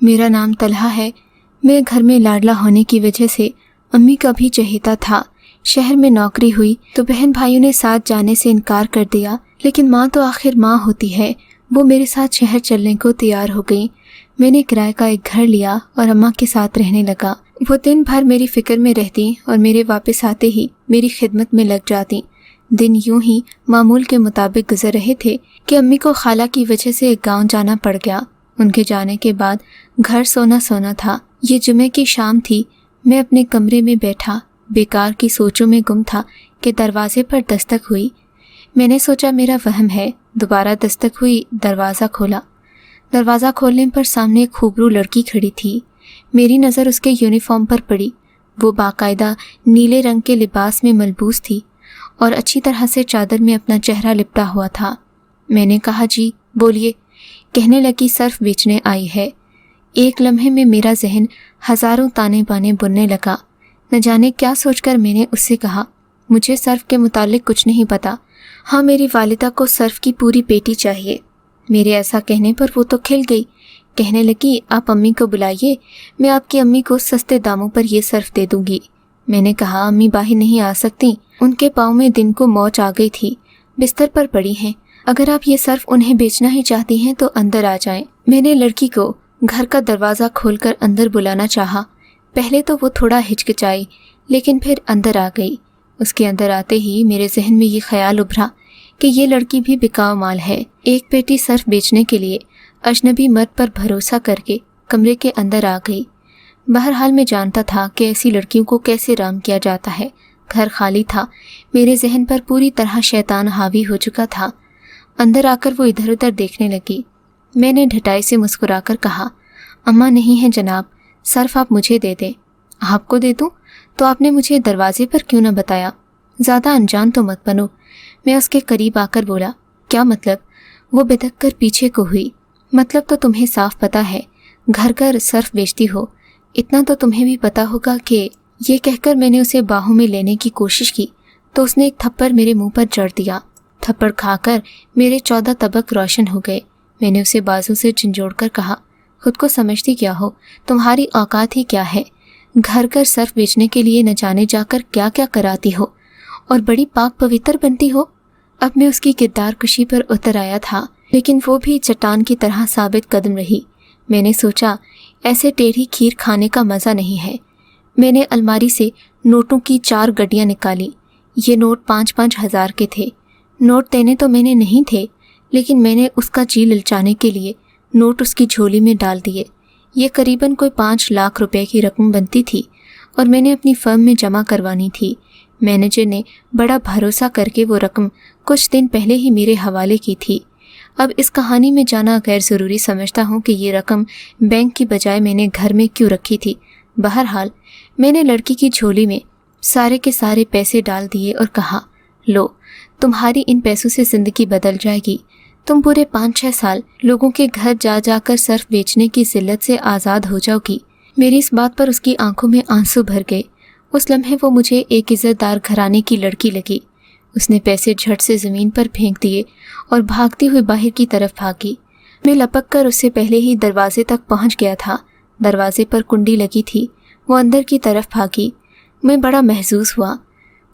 मेरा नाम तलहा है। मैं घर में लाडला होने की वजह से अम्मी का भी चहेता था। शहर में नौकरी हुई तो बहन भाइयों ने साथ जाने से इनकार कर दिया, लेकिन माँ तो आखिर माँ होती है। वो मेरे साथ शहर चलने को तैयार हो गई। मैंने किराए का एक घर लिया और अम्मा के साथ रहने लगा। वो दिन भर मेरी फिक्र में रहती और मेरे वापस आते ही मेरी खिदमत में लग जाती। दिन यूं ही मामूल के मुताबिक गुजर रहे थे कि अम्मी को खाला की वजह से एक गाँव जाना पड़ गया। उनके जाने के बाद घर सोना सोना था। ये जुमे की शाम थी। मैं अपने कमरे में बैठा बेकार की सोचों में गुम था कि दरवाजे पर दस्तक हुई। मैंने सोचा मेरा वहम है। दोबारा दस्तक हुई, दरवाज़ा खोला। दरवाज़ा खोलने पर सामने एक खूबरू लड़की खड़ी थी। मेरी नज़र उसके यूनिफॉर्म पर पड़ी। वो बाकायदा नीले रंग के लिबास में मलबूस थी और अच्छी तरह से चादर में अपना चेहरा लिपटा हुआ था। मैंने कहा, जी बोलिए। कहने लगी, सर्फ बेचने आई है। एक लम्हे में मेरा जहन हज़ारों ताने बाने बुनने लगा। न जाने क्या सोचकर मैंने उससे कहा, मुझे सर्फ के मुतालिक कुछ नहीं पता। हाँ, मेरी वालिदा को सर्फ की पूरी पेटी चाहिए। मेरे ऐसा कहने पर वो तो खिल गई। कहने लगी, आप अम्मी को बुलाइए, मैं आपकी अम्मी को सस्ते दामों पर ये सर्फ दे दूंगी। मैंने कहा, अम्मी बाहर नहीं आ सकती। उनके पाँव में दिन को मौज आ गई थी, बिस्तर पर पड़ी हैं। अगर आप ये सर्फ उन्हें बेचना ही चाहती हैं तो अंदर आ जाएं। मैंने लड़की को घर का दरवाज़ा खोलकर अंदर बुलाना चाहा। पहले तो वो थोड़ा हिचकिचाई, लेकिन फिर अंदर आ गई। उसके अंदर आते ही मेरे जहन में ये ख्याल उभरा कि ये लड़की भी बिकाऊ माल है। एक पेटी सर्फ बेचने के लिए अजनबी मर्द पर भरोसा करके कमरे के अंदर आ गई। बहरहाल मैं जानता था कि ऐसी लड़कियों को कैसे राम किया जाता है। घर खाली था। मेरे जहन पर पूरी तरह शैतान हावी हो चुका था। अंदर आकर वो इधर उधर देखने लगी। मैंने ढटाई से मुस्कुराकर कहा, अम्मा नहीं है जनाब, सर्फ आप मुझे दे दें। आपको दे दूँ? तो आपने मुझे दरवाजे पर क्यों न बताया? ज़्यादा अनजान तो मत बनो। मैं उसके करीब आकर बोला, क्या मतलब? वो बिदक कर पीछे को हुई। मतलब तो तुम्हें साफ पता है, घर घर सर्फ बेचती हो। इतना तो तुम्हें भी पता होगा कि। ये कहकर मैंने उसे बाहों में लेने की कोशिश की तो उसने एक थप्पड़ मेरे मुंह पर जड़ दिया। थप्पड़ खाकर मेरे 14 तबक रोशन हो गए। मैंने उसे बाजू से झंझोड़ कर कहा, खुद को समझती क्या हो? तुम्हारी औकात ही क्या है? घर घर सर्फ बेचने के लिए न जाने जाकर क्या क्या कराती हो और बड़ी पाक पवित्र बनती हो। अब मैं उसकी किरदार कुशी पर उतर आया था, लेकिन वो भी चट्टान की तरह साबित कदम रही। मैंने सोचा, ऐसे टेढ़ी खीर खाने का मज़ा नहीं है। मैंने अलमारी से नोटों की 4 गड्डियाँ निकाली। ये नोट 5-5 हज़ार के थे। नोट देने तो मैंने नहीं थे, लेकिन मैंने उसका जी ललचाने के लिए नोट उसकी झोली में डाल दिए। ये करीबन कोई 5 लाख रुपए की रकम बनती थी और मैंने अपनी फर्म में जमा करवानी थी। मैनेजर ने बड़ा भरोसा करके वो रकम कुछ दिन पहले ही मेरे हवाले की थी। अब इस कहानी में जाना गैर ज़रूरी समझता हूँ कि ये रकम बैंक की बजाय मैंने घर में क्यों रखी थी। बहरहाल मैंने लड़की की झोली में सारे के सारे पैसे डाल दिए और कहा, लो, तुम्हारी इन पैसों से ज़िंदगी बदल जाएगी। तुम पूरे 5-6 साल लोगों के घर जा जाकर सर्फ बेचने की जिल्लत से आज़ाद हो जाओगी। मेरी इस बात पर उसकी आंखों में आंसू भर गए। उस लम्हे वो मुझे एक इज़्ज़तदार घराने की लड़की लगी। उसने पैसे झट से ज़मीन पर फेंक दिए और भागती हुई बाहर की तरफ भागी। मैं लपक कर उससे पहले ही दरवाजे तक पहुंच गया था। दरवाजे पर कुंडी लगी थी। वो अंदर की तरफ भागी। मैं बड़ा महसूस हुआ।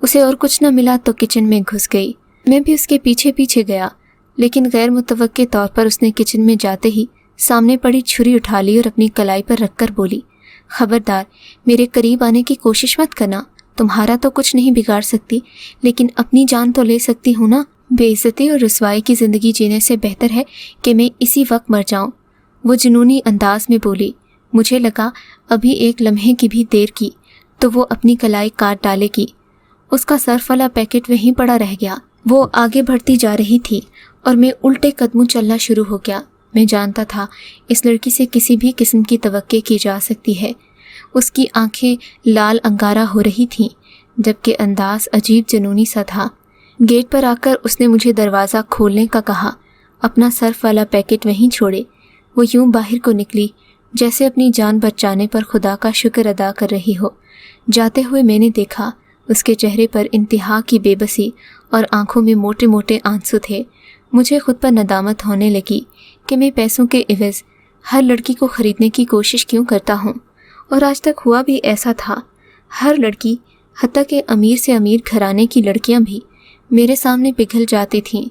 उसे और कुछ न मिला तो किचन में घुस गई। मैं भी उसके पीछे पीछे गया, लेकिन गैर मुतवक्के तौर पर उसने किचन में जाते ही सामने पड़ी छुरी उठा ली और अपनी कलाई पर रखकर बोली, खबरदार, मेरे करीब आने की कोशिश मत करना। तुम्हारा तो कुछ नहीं बिगाड़ सकती, लेकिन अपनी जान तो ले सकती हूँ ना। बेइज्जती और रुसवाई की ज़िंदगी जीने से बेहतर है कि मैं इसी वक्त मर जाऊँ। वो जुनूनी अंदाज में बोली। मुझे लगा अभी एक लम्हे की भी देर की तो वो अपनी कलाई काट डालेगी। उसका सर्फ वाला पैकेट वहीं पड़ा रह गया। वो आगे बढ़ती जा रही थी और मैं उल्टे कदमों चलना शुरू हो गया। मैं जानता था इस लड़की से किसी भी किस्म की तवक्के की जा सकती है। उसकी आंखें लाल अंगारा हो रही थीं, जबकि अंदाज अजीब जुनूनी सा था। गेट पर आकर उसने मुझे दरवाज़ा खोलने का कहा। अपना सर्फ वाला पैकेट वहीं छोड़े वो यूं बाहर को निकली जैसे अपनी जान बचाने पर खुदा का शुक्र अदा कर रही हो। जाते हुए मैंने देखा उसके चेहरे पर इंतहा की बेबसी और आंखों में मोटे मोटे आंसू थे। मुझे खुद पर नदामत होने लगी कि मैं पैसों के इवज़ हर लड़की को खरीदने की कोशिश क्यों करता हूँ, और आज तक हुआ भी ऐसा था। हर लड़की, हत्ता कि अमीर से अमीर घराने की लड़कियाँ भी मेरे सामने पिघल जाती थीं।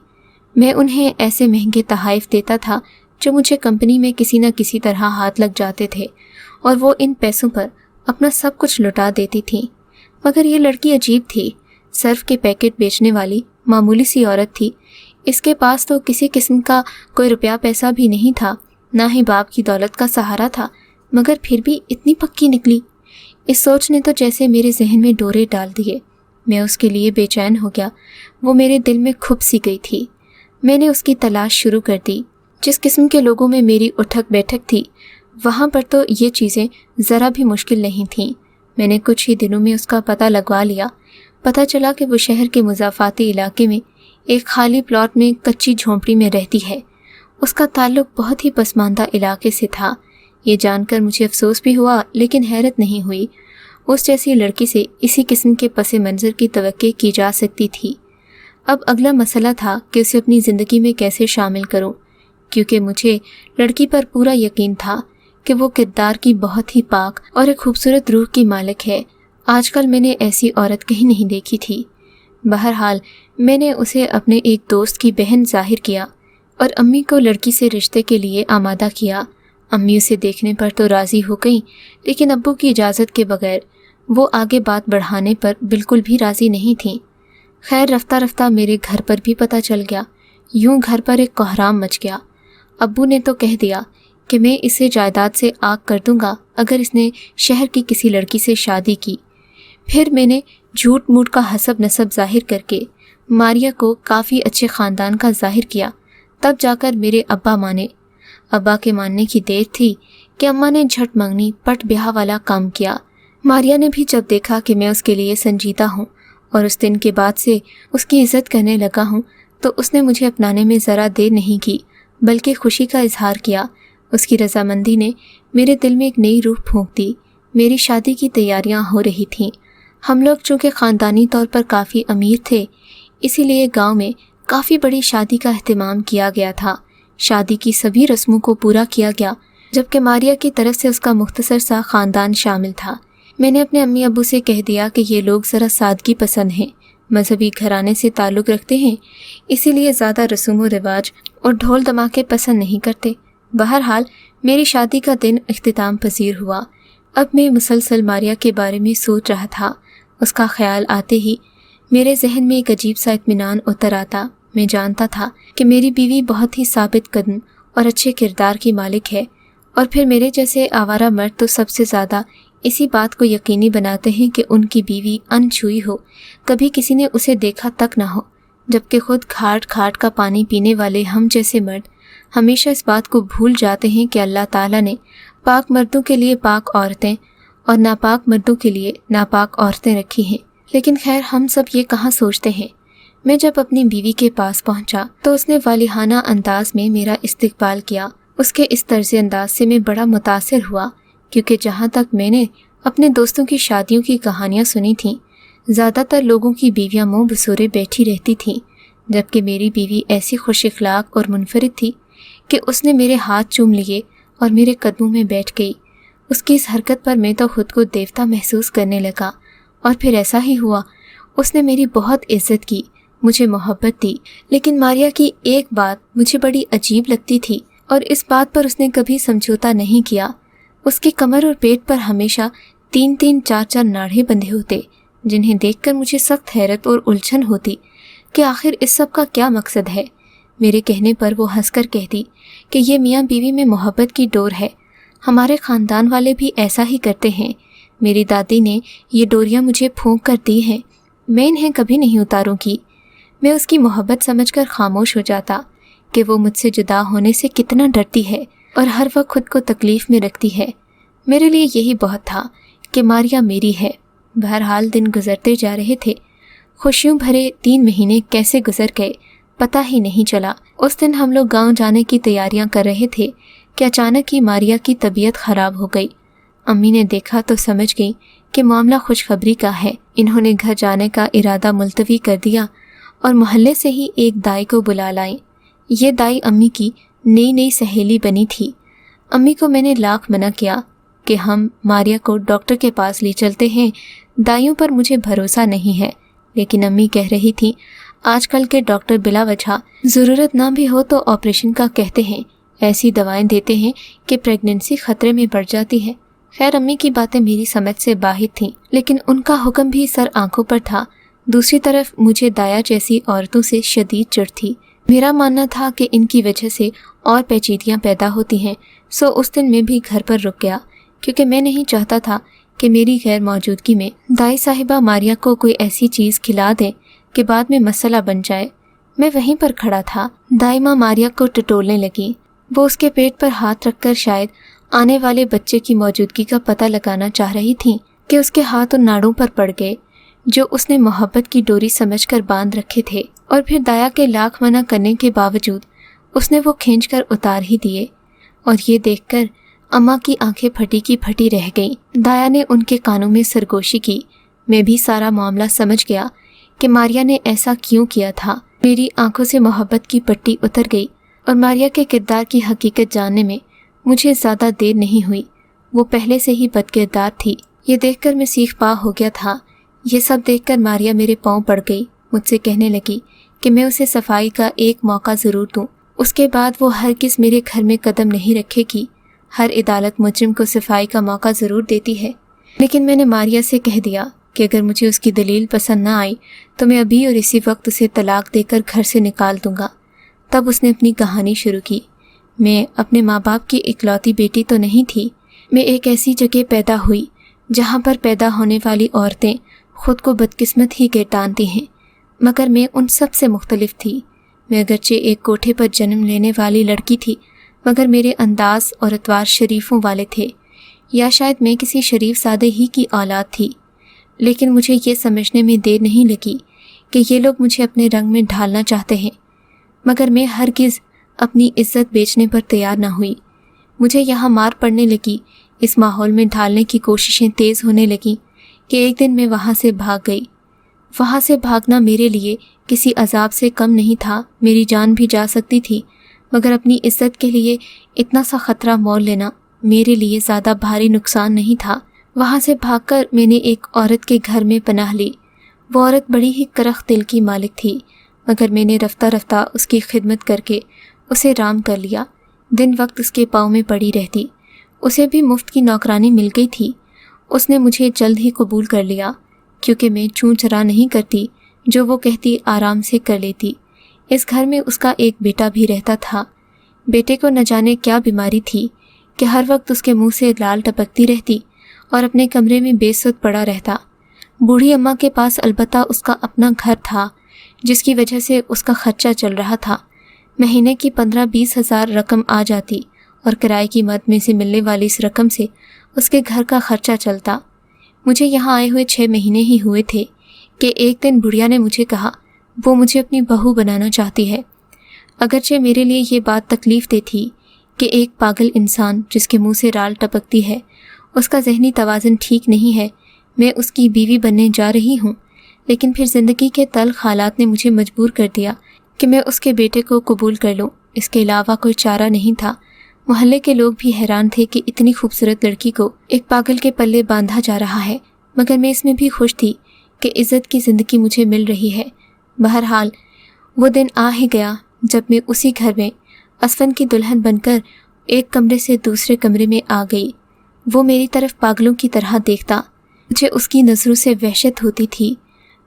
मैं उन्हें ऐसे महंगे तोहफ़े देता था जो मुझे कंपनी में किसी न किसी तरह हाथ लग जाते थे, और वो इन पैसों पर अपना सब कुछ लुटा देती थी। मगर ये लड़की अजीब थी। सर्फ के पैकेट बेचने वाली मामूली सी औरत थी। इसके पास तो किसी किस्म का कोई रुपया पैसा भी नहीं था, ना ही बाप की दौलत का सहारा था, मगर फिर भी इतनी पक्की निकली। इस सोच ने तो जैसे मेरे जहन में डोरे डाल दिए। मैं उसके लिए बेचैन हो गया। वो मेरे दिल में खुब सी गई थी। मैंने उसकी तलाश शुरू कर दी। जिस किस्म के लोगों में मेरी उठक बैठक थी, वहाँ पर तो ये चीज़ें ज़रा भी मुश्किल नहीं थीं। मैंने कुछ ही दिनों में उसका पता लगवा लिया। पता चला कि वो शहर के मुज़ाफ़ाती इलाके में एक खाली प्लॉट में कच्ची झोंपड़ी में रहती है। उसका ताल्लुक़ बहुत ही पसमानदा इलाके से था। ये जानकर मुझे अफसोस भी हुआ, लेकिन हैरत नहीं हुई। उस जैसी लड़की से इसी किस्म के पसे मंज़र की तवक्को की जा सकती थी। अब अगला मसला था कि उसे अपनी ज़िंदगी में कैसे शामिल करूं, क्योंकि मुझे लड़की पर पूरा यकीन था कि वो किरदार की बहुत ही पाक और एक खूबसूरत रूह की मालिक है। आजकल मैंने ऐसी औरत कहीं नहीं देखी थी। बहरहाल मैंने उसे अपने एक दोस्त की बहन ज़ाहिर किया और अम्मी को लड़की से रिश्ते के लिए आमादा किया। अम्मी उसे देखने पर तो राज़ी हो गई, लेकिन अब्बू की इजाज़त के बगैर वो आगे बात बढ़ाने पर बिल्कुल भी राज़ी नहीं थी। खैर रफ्ता रफ्ता मेरे घर पर भी पता चल गया। यूं घर पर एक कोहराम मच गया। अब्बू ने तो कह दिया कि मैं इसे जायदाद से आग कर दूंगा अगर इसने शहर की किसी लड़की से शादी की। फिर मैंने झूठ मूठ का हसब नसब जाहिर करके मारिया को काफ़ी अच्छे ख़ानदान का जाहिर किया। तब जाकर मेरे अब्बा माने। अब्बा के मानने की देर थी कि अम्मा ने झट मंगनी पट ब्याह वाला काम किया। मारिया ने भी जब देखा कि मैं उसके लिए संजीदा हूँ और उस दिन के बाद से उसकी इज़्ज़त करने लगा हूँ, तो उसने मुझे अपनाने में ज़रा देर नहीं की, बल्कि खुशी का इजहार किया। उसकी रजामंदी ने मेरे दिल में एक नई रूह फूंक दी। मेरी शादी की तैयारियां हो रही थीं। हम लोग चूँकि ख़ानदानी तौर पर काफ़ी अमीर थे, इसीलिए गांव में काफ़ी बड़ी शादी का अहतमाम किया गया था। शादी की सभी रस्मों को पूरा किया गया, जबकि मारिया की तरफ से उसका मुख्तसर सा ख़ानदान शामिल था। मैंने अपने अम्मी अब्बू से कह दिया कि ये लोग ज़रा सादगी पसंद हैं, मजहबी घराने से ताल्लुक़ रखते हैं, इसीलिए ज़्यादा रस्म व रिवाज और ढोल धमाके पसंद नहीं करते। बहरहाल मेरी शादी का दिन इख्तिताम पजीर हुआ। अब मैं मुसलसल मारिया के बारे में सोच रहा था। उसका ख्याल आते ही मेरे जहन में एक अजीब सा इत्मीनान उतर आता। मैं जानता था कि मेरी बीवी बहुत ही साबित कदम और अच्छे किरदार की मालिक है, और फिर मेरे जैसे आवारा मर्द तो सबसे ज़्यादा इसी बात को यकीनी बनाते हैं कि उनकी बीवी अनछुई हो, कभी किसी ने उसे देखा तक ना हो, जबकि खुद खाट खाट का पानी पीने वाले हम जैसे मर्द हमेशा इस बात को भूल जाते हैं कि अल्लाह ताला ने पाक मर्दों के लिए पाक औरतें और नापाक मर्दों के लिए नापाक औरतें रखी हैं। लेकिन खैर हम सब ये कहाँ सोचते हैं। मैं जब अपनी बीवी के पास पहुंचा तो उसने वालिहाना अंदाज में मेरा इस्तकबाल किया। उसके इस तर्ज अंदाज से मैं बड़ा मुतासिर हुआ, क्योंकि जहाँ तक मैंने अपने दोस्तों की शादियों की कहानियाँ सुनी थीं, ज़्यादातर लोगों की बीवियाँ मुँह बसूरे बैठी रहती थीं, जबकि मेरी बीवी ऐसी खुश इखलाक और मुनफरिद थी कि उसने मेरे हाथ चूम लिए और मेरे कदमों में बैठ गई। उसकी इस हरकत पर मैं तो खुद को देवता महसूस करने लगा, और फिर ऐसा ही हुआ। उसने मेरी बहुत इज्जत की, मुझे मोहब्बत दी। लेकिन मारिया की एक बात मुझे बड़ी अजीब लगती थी, और इस बात पर उसने कभी समझौता नहीं किया। उसकी कमर और पेट पर हमेशा 3-3, 4-4 नाड़े बंधे होते, जिन्हें देखकर मुझे सख्त हैरत और उलझन होती कि आखिर इस सब का क्या मकसद है। मेरे कहने पर वो हंसकर कहती कि ये मियाँ बीवी में मोहब्बत की डोर है, हमारे ख़ानदान वाले भी ऐसा ही करते हैं। मेरी दादी ने ये डोरियाँ मुझे फूंक कर दी हैं, मैं इन्हें कभी नहीं उतारूंगी। मैं उसकी मोहब्बत समझकर खामोश हो जाता कि वो मुझसे जुदा होने से कितना डरती है और हर वक्त खुद को तकलीफ़ में रखती है। मेरे लिए यही बहुत था कि मारिया मेरी है। बहरहाल दिन गुजरते जा रहे थे। खुशियों भरे 3 महीने कैसे गुजर गए पता ही नहीं चला। उस दिन हम लोग गांव जाने की तैयारियां कर रहे थे कि अचानक ही मारिया की तबीयत ख़राब हो गई। अम्मी ने देखा तो समझ गई कि मामला खुशखबरी का है। इन्होंने घर जाने का इरादा मुलतवी कर दिया और मोहल्ले से ही एक दाई को बुला लाई। ये दाई अम्मी की नई नई सहेली बनी थी। अम्मी को मैंने लाख मना किया कि हम मारिया को डॉक्टर के पास ले चलते हैं, दाइयों पर मुझे भरोसा नहीं है। लेकिन अम्मी कह रही थी, आजकल के डॉक्टर बिला वजह ज़रूरत ना भी हो तो ऑपरेशन का कहते हैं, ऐसी दवाएं देते हैं कि प्रेगनेंसी खतरे में बढ़ जाती है। खैर, अम्मी की बातें मेरी समझ से बाहर थीं, लेकिन उनका हुक्म भी सर आंखों पर था। दूसरी तरफ मुझे दाया जैसी औरतों से शदीद चिढ़ थी। मेरा मानना था कि इनकी वजह से और पेचीदियाँ पैदा होती हैं। सो उस दिन मैं भी घर पर रुक गया, क्योंकि मैं नहीं चाहता था कि मेरी गैर मौजूदगी में दाई साहिबा मारिया को कोई ऐसी चीज़ खिला दें कि बाद में मसला बन जाए। मैं वहीं पर खड़ा था। दाई माँ मारिया को टटोलने लगी। वो उसके पेट पर हाथ रखकर शायद आने वाले बच्चे की मौजूदगी का पता लगाना चाह रही थी कि उसके हाथ उन नाड़ों पर पड़ गए जो उसने मोहब्बत की डोरी समझकर बांध रखे थे, और फिर दाया के लाख मना करने के बावजूद उसने वो खींचकर उतार ही दिए। और ये देखकर अम्मा की आंखें फटी की फटी रह गईं। दाया ने उनके कानों में सरगोशी की। मैं भी सारा मामला समझ गया कि मारिया ने ऐसा क्यों किया था। मेरी आंखों से मोहब्बत की पट्टी उतर गई और मारिया के किरदार की हकीकत जानने में मुझे ज़्यादा देर नहीं हुई। वो पहले से ही बदकिरदार थी। ये देखकर मैं सीख पा हो गया था। ये सब देखकर मारिया मेरे पांव पड़ गई। मुझसे कहने लगी कि मैं उसे सफाई का एक मौका ज़रूर दूँ, उसके बाद वो हरगिज़ मेरे घर में कदम नहीं रखेगी। हर अदालत मुजरिम को सफाई का मौका ज़रूर देती है। लेकिन मैंने मारिया से कह दिया कि अगर मुझे उसकी दलील पसंद ना आई तो मैं अभी और इसी वक्त उसे तलाक देकर घर से निकाल दूंगा। तब उसने अपनी कहानी शुरू की। मैं अपने माँ बाप की इकलौती बेटी तो नहीं थी। मैं एक ऐसी जगह पैदा हुई जहाँ पर पैदा होने वाली औरतें खुद को बदकिस्मत ही गिरदानती हैं, मगर मैं उन सब से मुख्तलिफ थी। मैं अगरचे एक कोठे पर जन्म लेने वाली लड़की थी, मगर मेरे अंदाज और अतवार शरीफों वाले थे, या शायद मैं किसी शरीफ सादे ही की औलाद थी। लेकिन मुझे ये समझने में देर नहीं लगी कि ये लोग मुझे अपने रंग में ढालना चाहते हैं, मगर मैं हरगिज़ अपनी इज्जत बेचने पर तैयार न हुई। मुझे यहाँ मार पड़ने लगी। इस माहौल में ढालने की कोशिशें तेज़ होने लगीं कि एक दिन मैं वहाँ से भाग गई। वहाँ से भागना मेरे लिए किसी अजाब से कम नहीं था। मेरी जान भी जा सकती थी, मगर अपनी इज्जत के लिए इतना सा ख़तरा मोल लेना मेरे लिए ज़्यादा भारी नुकसान नहीं था। वहाँ से भागकर मैंने एक औरत के घर में पनाह ली। वो औरत बड़ी ही करख दिल की मालिक थी, मगर मैंने रफ्ता रफ्ता उसकी खिदमत करके उसे राम कर लिया। दिन वक्त उसके पाँव में पड़ी रहती। उसे भी मुफ्त की नौकरानी मिल गई थी। उसने मुझे जल्द ही कबूल कर लिया, क्योंकि मैं चूं चरा नहीं करती। जो वो कहती आराम से कर लेती। इस घर में उसका एक बेटा भी रहता था। बेटे को न जाने क्या बीमारी थी कि हर वक्त उसके मुंह से लाल टपकती रहती और अपने कमरे में बेसुध पड़ा रहता। बूढ़ी अम्मा के पास अलबत्ता उसका अपना घर था, जिसकी वजह से उसका खर्चा चल रहा था। महीने की 15-20 हज़ार रकम आ जाती और किराए की मद में से मिलने वाली इस रकम से उसके घर का खर्चा चलता। मुझे यहाँ आए हुए 6 महीने ही हुए थे कि एक दिन बुढ़िया ने मुझे कहा वो मुझे अपनी बहू बनाना चाहती है। अगरचे मेरे लिए ये बात तकलीफ़ दे थी कि एक पागल इंसान जिसके मुंह से राल टपकती है, उसका जहनी तवाज़ुन ठीक नहीं है, मैं उसकी बीवी बनने जा रही हूँ। लेकिन फिर ज़िंदगी के तल्ख़ हालात ने मुझे मजबूर कर दिया कि मैं उसके बेटे को कबूल कर लूँ। इसके अलावा कोई चारा नहीं था। मोहल्ले के लोग भी हैरान थे कि इतनी खूबसूरत लड़की को एक पागल के पल्ले बांधा जा रहा है, मगर मैं इसमें भी खुश थी कि इज़्ज़त की ज़िंदगी मुझे मिल रही है। बहरहाल वो दिन आ ही गया जब मैं उसी घर में असफन की दुल्हन बनकर एक कमरे से दूसरे कमरे में आ गई। वो मेरी तरफ पागलों की तरह देखता। मुझे उसकी नज़रों से वहशत होती थी,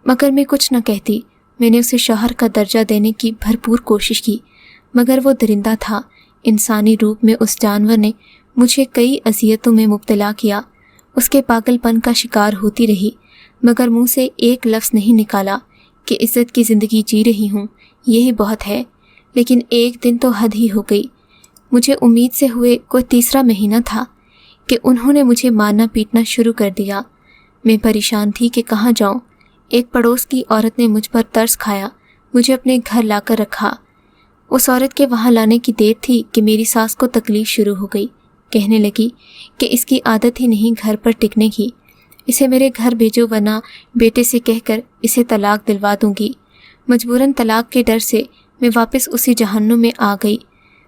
मगर मैं कुछ न कहती। मैंने उसे शौहर का दर्जा देने की भरपूर कोशिश की, मगर वो दरिंदा था। इंसानी रूप में उस जानवर ने मुझे कई अज़ियतों में मुब्तला किया। उसके पागलपन का शिकार होती रही, मगर मुंह से एक लफ्ज़ नहीं निकाला कि इज़्ज़त की ज़िंदगी जी रही हूँ, यही बहुत है। लेकिन एक दिन तो हद ही हो गई। मुझे उम्मीद से हुए कोई 3रा महीना था कि उन्होंने मुझे मारना पीटना शुरू कर दिया। मैं परेशान थी कि कहाँ जाऊँ। एक पड़ोस की औरत ने मुझ पर तरस खाया, मुझे अपने घर लाकर रखा। उस औरत के वहाँ लाने की देर थी कि मेरी सास को तकलीफ़ शुरू हो गई। कहने लगी कि इसकी आदत ही नहीं घर पर टिकने की, इसे मेरे घर भेजो वरना बेटे से कहकर इसे तलाक दिलवा दूंगी। मजबूरन तलाक के डर से मैं वापस उसी जहन्नुम में आ गई।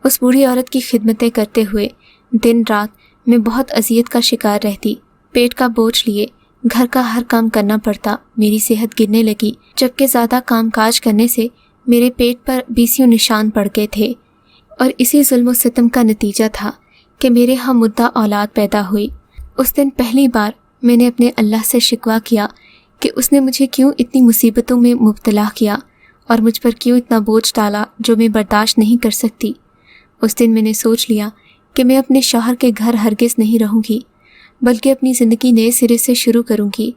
उस बूढ़ी औरत की खिदमतें करते हुए دن رات میں بہت اذیت کا شکار رہتی، پیٹ کا بوجھ لیے گھر کا ہر کام کرنا پڑتا، میری صحت گرنے لگی، جبکہ زیادہ کام کاج کرنے سے میرے پیٹ پر 20 نشان پڑ گئے تھے، اور اسی ظلم و ستم کا نتیجہ تھا کہ میرے ہم مدعا اولاد پیدا ہوئی۔ اس دن پہلی بار میں نے اپنے اللہ سے شکوہ کیا کہ اس نے مجھے کیوں اتنی مصیبتوں میں مبتلا کیا اور مجھ پر کیوں اتنا بوجھ ڈالا جو میں برداشت نہیں کر سکتی۔ اس دن میں نے سوچ لیا کہ میں اپنے شوہر کے گھر ہرگز نہیں رہوں گی، بلکہ اپنی زندگی نئے سرے سے شروع کروں گی۔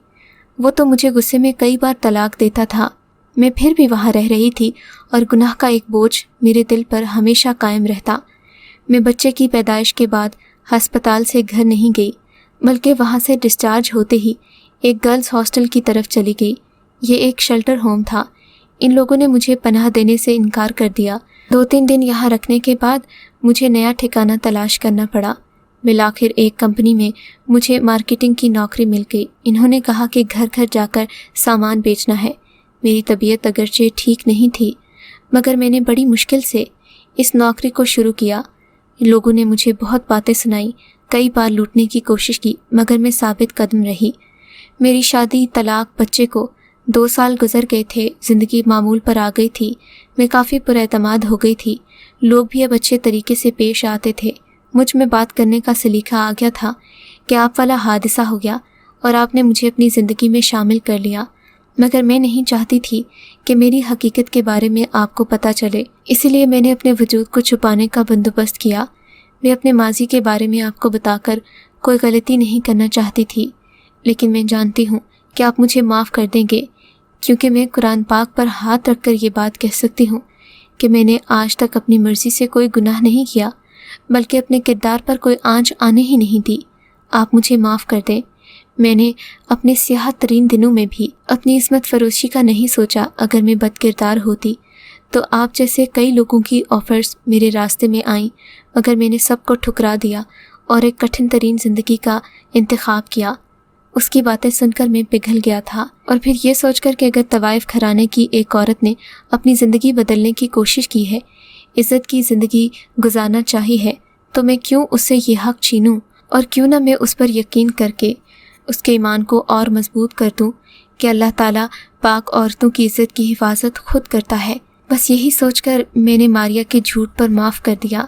وہ تو مجھے غصے میں کئی بار طلاق دیتا تھا، میں پھر بھی وہاں رہ رہی تھی اور گناہ کا ایک بوجھ میرے دل پر ہمیشہ قائم رہتا۔ میں بچے کی پیدائش کے بعد ہسپتال سے گھر نہیں گئی، بلکہ وہاں سے ڈسچارج ہوتے ہی ایک گرلز ہاسٹل کی طرف چلی گئی۔ یہ ایک شیلٹر ہوم تھا۔ ان لوگوں نے مجھے پناہ دینے سے انکار کر دیا۔ 2-3 دن یہاں رکھنے کے بعد مجھے نیا ٹھکانہ تلاش کرنا پڑا۔ بالآخر ایک کمپنی میں مجھے مارکیٹنگ کی نوکری مل گئی۔ انہوں نے کہا کہ گھر گھر جا کر سامان بیچنا ہے۔ میری طبیعت اگرچہ ٹھیک نہیں تھی، مگر میں نے بڑی مشکل سے اس نوکری کو شروع کیا۔ لوگوں نے مجھے بہت باتیں سنائیں، کئی بار لوٹنے کی کوشش کی، مگر میں ثابت قدم رہی۔ میری شادی، طلاق، بچے کو 2 سال گزر گئے تھے، زندگی معمول پر آ گئی تھی، میں کافی پر اعتماد ہو گئی تھی، لوگ بھی اب اچھے طریقے سے پیش آتے تھے۔ مجھ میں بات کرنے کا سلیقہ آ گیا تھا کہ آپ والا حادثہ ہو گیا اور آپ نے مجھے اپنی زندگی میں شامل کر لیا، مگر میں نہیں چاہتی تھی کہ میری حقیقت کے بارے میں آپ کو پتہ چلے، اسی لیے میں نے اپنے وجود کو چھپانے کا بندوبست کیا۔ میں اپنے ماضی کے بارے میں آپ کو بتا کر کوئی غلطی نہیں کرنا چاہتی تھی، لیکن میں جانتی ہوں کہ آپ مجھے معاف کر دیں گے، کیونکہ میں قرآن پاک پر ہاتھ رکھ کر یہ بات کہہ سکتی ہوں کہ میں نے آج تک اپنی مرضی سے کوئی گناہ نہیں کیا، بلکہ اپنے کردار پر کوئی آنچ آنے ہی نہیں دی۔ آپ مجھے معاف کر دیں۔ میں نے اپنے سیاہ ترین دنوں میں بھی اپنی عصمت فروشی کا نہیں سوچا۔ اگر میں بد کردار ہوتی تو آپ جیسے کئی لوگوں کی آفرز میرے راستے میں آئیں، مگر میں نے سب کو ٹھکرا دیا اور ایک کٹھن ترین زندگی کا انتخاب کیا۔ اس کی باتیں سن کر میں پگھل گیا تھا، اور پھر یہ سوچ کر کہ اگر طوائف گھرانے کی ایک عورت نے اپنی زندگی بدلنے کی کوشش کی ہے، عزت کی زندگی گزارنا چاہی ہے، تو میں کیوں اس سے یہ حق چھینوں، اور کیوں نہ میں اس پر یقین کر کے اس کے ایمان کو اور مضبوط کر دوں کہ اللہ تعالیٰ پاک عورتوں کی عزت کی حفاظت خود کرتا ہے۔ بس یہی سوچ کر میں نے ماریا کے جھوٹ پر معاف کر دیا۔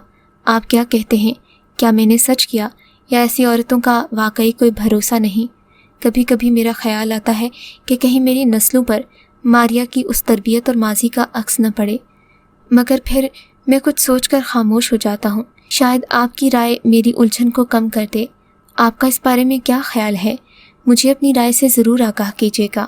آپ کیا کہتے ہیں؟ کیا میں نے سچ کیا، یا ایسی عورتوں کا واقعی کوئی بھروسہ نہیں؟ کبھی کبھی میرا خیال آتا ہے کہ کہیں میری نسلوں پر ماریا کی اس تربیت اور ماضی کا عکس نہ پڑے، مگر پھر میں کچھ سوچ کر خاموش ہو جاتا ہوں۔ شاید آپ کی رائے میری الجھن کو کم کر دے۔ آپ کا اس بارے میں کیا خیال ہے؟ مجھے اپنی رائے سے ضرور آگاہ کیجیے گا۔